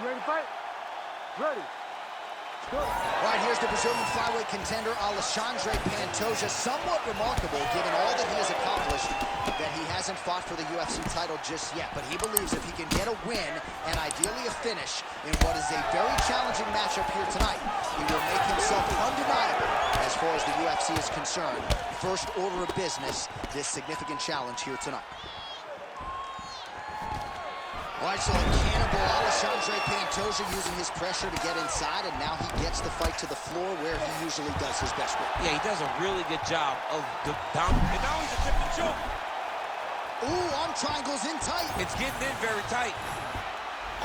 You ready to fight? Ready. All right, here's the Brazilian flyweight contender, Alexandre Pantoja. Somewhat remarkable, given all that he has accomplished, that he hasn't fought for the UFC title just yet. But he believes if he can get a win, and ideally a finish, in what is a very challenging matchup here tonight, he will make himself undeniable as far as the UFC is concerned. First order of business, this significant challenge here tonight. All right, so the cannibal Alexandre Pantoja using his pressure to get inside, and now he gets the fight to the floor where he usually does his best work. Yeah, he does a really good job of the dominant. And now he's attempting to choke. Ooh, arm triangle's in tight. It's getting in very tight.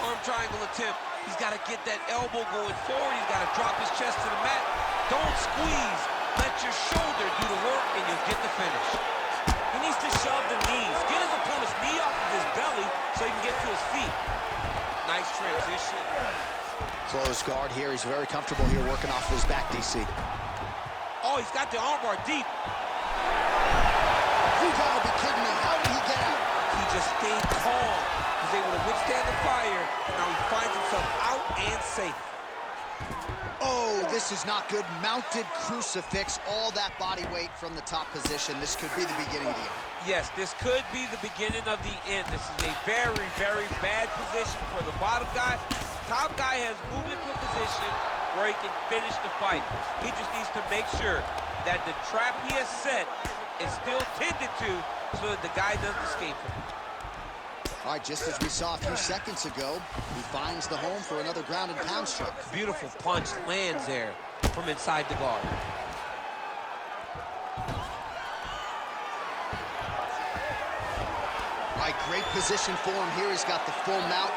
Arm triangle attempt. He's got to get that elbow going forward. He's got to drop his chest to the mat. Don't squeeze. Let your shoulder do the work, and you'll get the finish. He needs to shove the knees. Get his opponent's knee off of his belly so he can get to his feet. Nice transition. Close guard here. He's very comfortable here working off of his back, DC. Oh, he's got the armbar deep. You gotta be kidding me. How did he get out? He just stayed calm. He's able to withstand the fire. Now he finds himself out and safe. Oh, this is not good. Mounted crucifix, all that body weight from the top position. This could be the beginning of the end. Yes, this could be the beginning of the end. This is a very, very bad position for the bottom guy. Top guy has moved into a position where he can finish the fight. He just needs to make sure that the trap he has set is still tended to so that the guy doesn't escape from it. All right, just as we saw a few seconds ago, he finds the home for another ground and pound strike. Beautiful punch lands there from inside the guard. All right, great position for him here. He's got the full mount.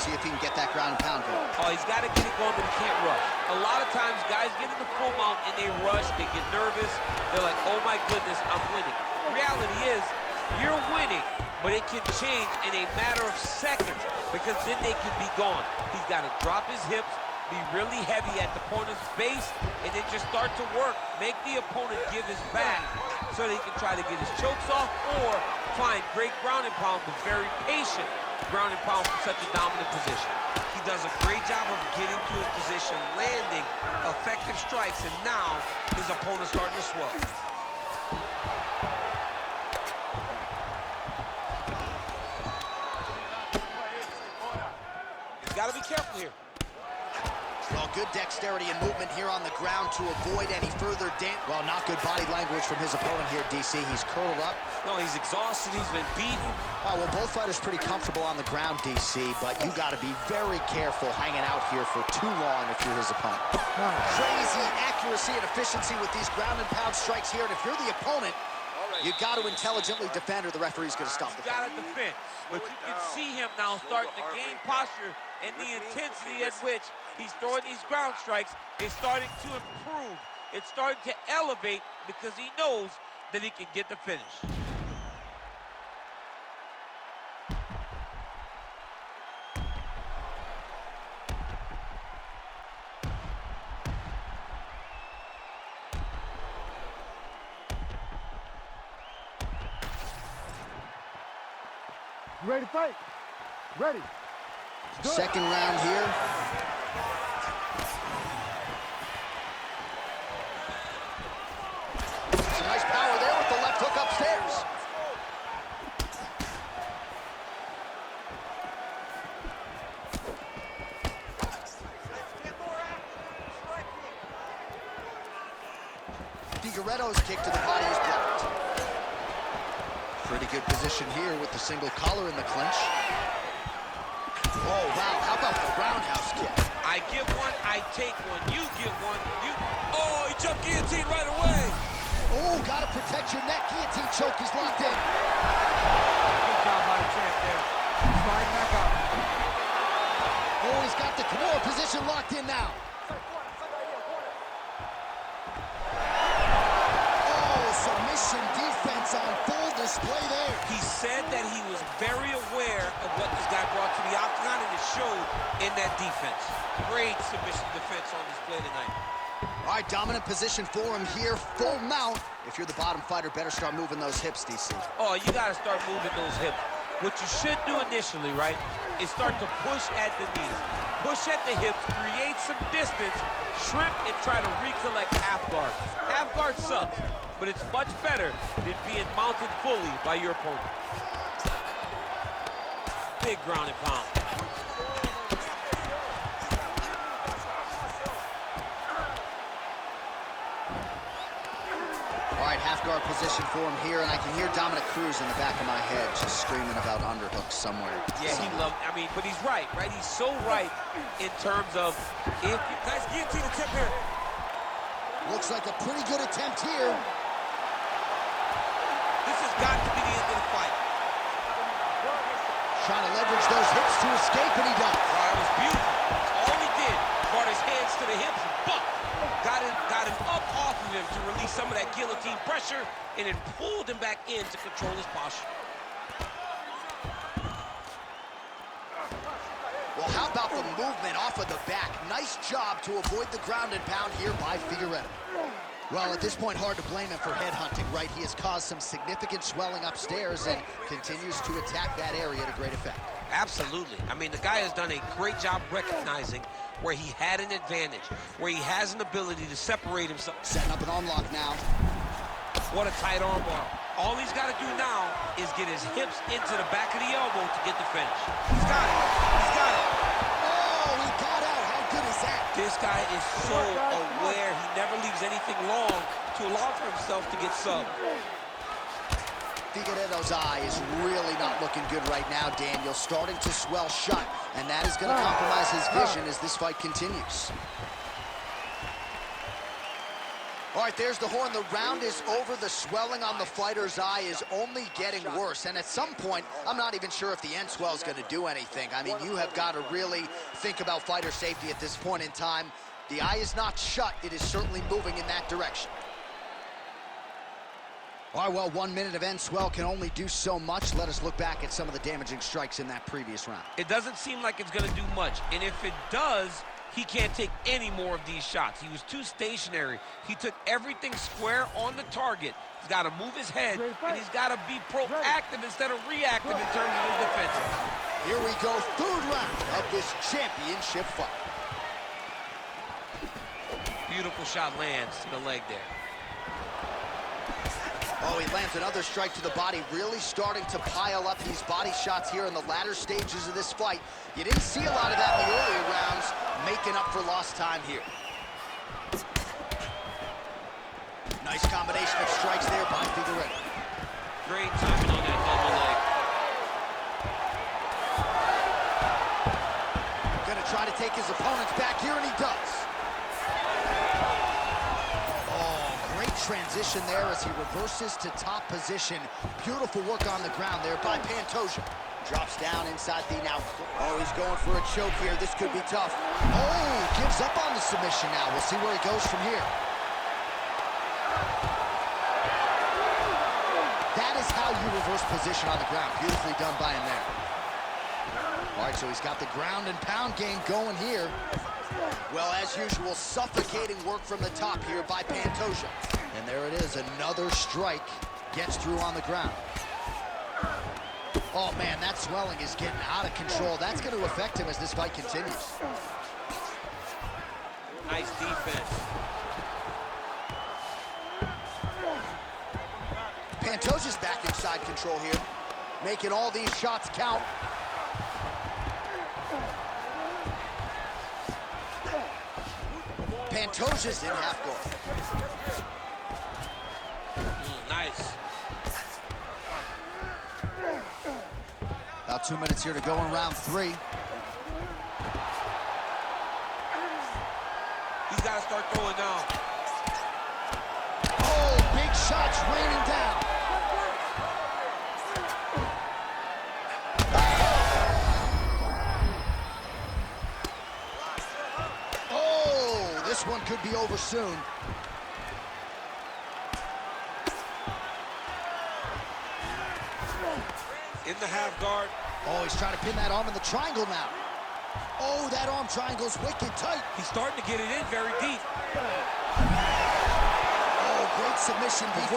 See if he can get that ground and pound going. Oh, he's got to get it going, but he can't rush. A lot of times, guys get in the full mount and they rush, they get nervous. They're like, oh my goodness, I'm winning. The reality is, you're winning, but it can change in a matter of seconds because then they can be gone. He's got to drop his hips, be really heavy at the opponent's base, and then just start to work. Make the opponent give his back so that he can try to get his chokes off or find great ground and pound, but very patient ground and pound from such a dominant position. He does a great job of getting to his position, landing effective strikes, and now his opponent's starting to swell. Got to be careful here. Well, good dexterity and movement here on the ground to avoid any further damage. Well, not good body language from his opponent here, DC. He's curled up. No, he's exhausted. He's been beaten. Oh, well, both fighters pretty comfortable on the ground, DC, but you got to be very careful hanging out here for too long if you're his opponent. Crazy accuracy and efficiency with these ground and pound strikes here, and if you're the opponent, you got to intelligently defend or the referee's going to stop the fight. Got to defend, but you can see him now starting to gain posture, and the intensity at which he's throwing these ground strikes is starting to improve. It's starting to elevate because he knows that he can get the finish. You ready to fight? Ready. Second round here. Some nice power there with the left hook upstairs. Figueiredo's kick to the body is blocked. Pretty good position here with the single collar in the clinch. Oh, wow, how about the roundhouse kick? I give one, I take one. You give one, you... Oh, he jumped guillotine right away. Oh, gotta protect your neck. Guillotine choke is locked in. Good job by the champ there. Slide back up. Oh, he's got the Kimura position locked in now. Oh, submission defense on full display there. He said that he was very aware of what this guy brought to the octagon, and it showed in that defense. Great submission defense on display tonight. All right, dominant position for him here, full mount. If you're the bottom fighter, better start moving those hips, DC. Oh, you got to start moving those hips. What you should do initially, right, is start to push at the knees. Push at the hips, create some distance, shrimp, and try to recollect half guard. Half guard sucks, but it's much better than being mounted fully by your opponent. Big ground and pound. All right, half guard position for him here, and I can hear Dominic Cruz in the back of my head just screaming about underhooks somewhere. Yeah, he loved, I mean, but he's right? He's so right in terms of if you guys guillotine attempt here. Looks like a pretty good attempt here. This has got to be the end of the fight. Trying to leverage those hips to escape, and he does. Oh, that was beautiful. All he did, brought his hands to the hips, but got him up off of him to release some of that guillotine pressure, and then pulled him back in to control his posture. Well, how about the movement off of the back? Nice job to avoid the ground and pound here by Figueiredo. Well, at this point, hard to blame him for headhunting, right? He has caused some significant swelling upstairs and continues to attack that area to great effect. Absolutely. I mean, the guy has done a great job recognizing where he had an advantage, where he has an ability to separate himself. Setting up an arm lock now. What a tight arm bar. All he's got to do now is get his hips into the back of the elbow to get the finish. He's got it. He's got it. Oh, he got out. How good is that? This guy is so aware. He never leaves anything long to allow for himself to get subbed. Figueiredo's eye is really not looking good right now, Daniel. Starting to swell shut, and that is going to compromise his vision as this fight continues. All right, there's the horn. The round is over. The swelling on the fighter's eye is only getting worse. And at some point, I'm not even sure if the end swell is going to do anything. I mean, you have got to really think about fighter safety at this point in time. The eye is not shut. It is certainly moving in that direction. All right, well, 1 minute of end swell can only do so much. Let us look back at some of the damaging strikes in that previous round. It doesn't seem like it's going to do much. And if it does, he can't take any more of these shots. He was too stationary. He took everything square on the target. He's got to move his head, and he's got to be proactive instead of reactive in terms of his defense. Here we go, third round of this championship fight. Beautiful shot lands to the leg there. Oh, he lands another strike to the body, really starting to pile up these body shots here in the latter stages of this fight. You didn't see a lot of that in the earlier rounds, making up for lost time here. Nice combination of strikes there by Figueiredo. Great timing on that double leg. Gonna try to take his opponents back here, and he does. Transition there as he reverses to top position. Beautiful work on the ground there by Pantoja. Drops down inside the now. Oh, he's going for a choke here. This could be tough. Oh, gives up on the submission now. We'll see where he goes from here. That is how you reverse position on the ground. Beautifully done by him there. All right, so he's got the ground and pound game going here. Well, as usual, suffocating work from the top here by Pantoja. And there it is, another strike gets through on the ground. Oh man, that swelling is getting out of control. That's going to affect him as this fight continues. Nice defense. Pantoja's back inside control here, making all these shots count. Pantoja's in half guard. Nice. About 2 minutes here to go in round 3. He's got to start throwing down. Oh, big shots raining down. Oh, this one could be over soon. In the half guard. Oh, he's trying to pin that arm in the triangle now. Oh, that arm triangle's wicked tight. He's starting to get it in very deep. Oh, Great submission defense.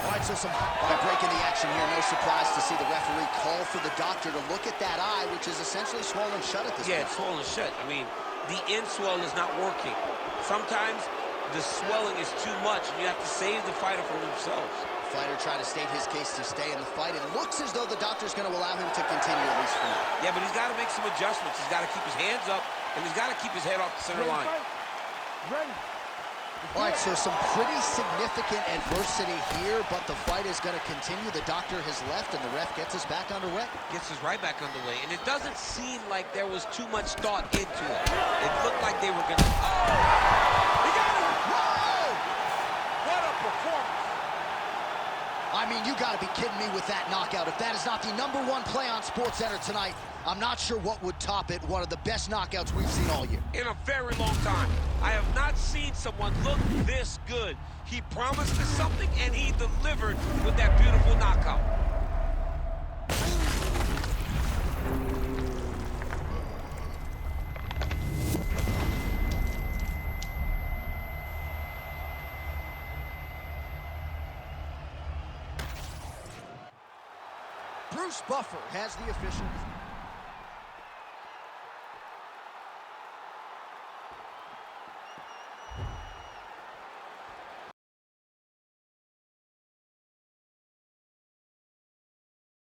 All right, so breaking the action here. No surprise to see the referee call for the doctor to look at that eye, which is essentially swollen shut at this point. Yeah, it's swollen shut. I mean, the end swell is not working. Sometimes the swelling is too much, and you have to save the fighter from themselves. The fighter trying to state his case to stay in the fight. It looks as though the doctor's going to allow him to continue, at least for now. Yeah, but he's got to make some adjustments. He's got to keep his hands up, and he's got to keep his head off the center line. All right, so some pretty significant adversity here, but the fight is going to continue. The doctor has left, and the ref gets us back underway. Gets us right back underway, and it doesn't seem like there was too much thought into it. It looked like they were going to... Oh! He got him! Whoa! What a performance! I mean, you got to be kidding me with that knockout. If that is not the #1 play on SportsCenter tonight, I'm not sure what would top it. One of the best knockouts we've seen all year. In a very long time. I have not seen someone look this good. He promised us something, and he delivered with that beautiful knockout. Bruce Buffer has the official.